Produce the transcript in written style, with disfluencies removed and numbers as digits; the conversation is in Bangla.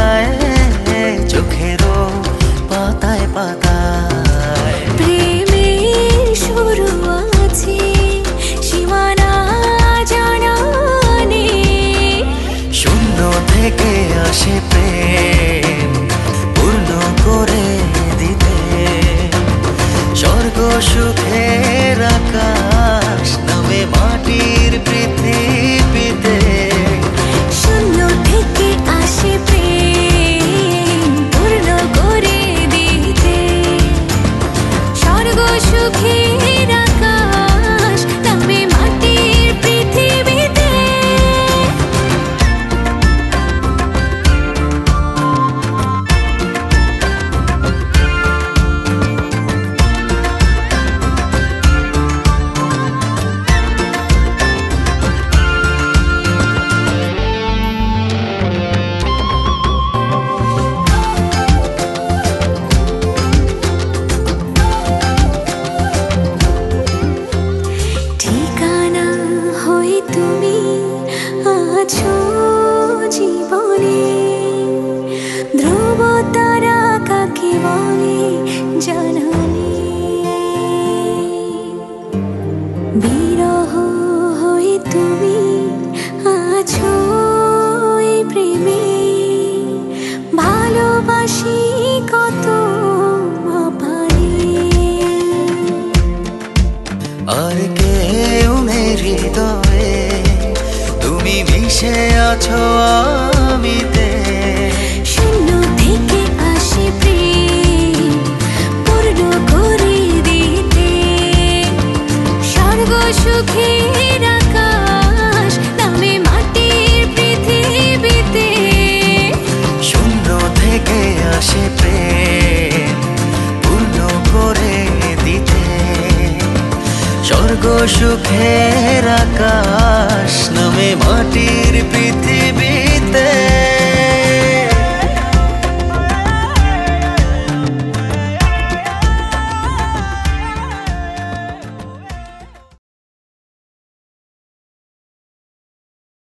যায় চোখেরও পাতায় পাতায়। প্রেমের শুরু আছে সীমানা জানা নেই, শূন্য থেকে আসে প্রেম পূর্ণ করে দিতে। স্বর্গ সুখের আকাশ নামে মাটির পৃথিবীতে। শূন্য থেকে আসে প্রেম পূর্ণ করে দিতে। স্বর্গ সুখের আকাশ নামে মাটির পৃথিবীতে। ঠিকানা হয়ে তুমি আছো জীবনে, ধ্রুব তারা কাকে বলে জানালে। বিরহ হয়ে তুমি আছো এই প্রেমে, ভালোবাসি কত আপারে। আর কেউ নেই হৃদয়ে, তুমি মিশে আছো আমিতে। শূন্য থেকে আসে প্রেম পূর্ণ করে দিতে। স্বর্গ সুখের আকাশ নামে মাটির পৃথিবীতে। শূন্য থেকে আসে প্রেম পূর্ণ করে দিতে। স্বর্গ সুখের আকাশ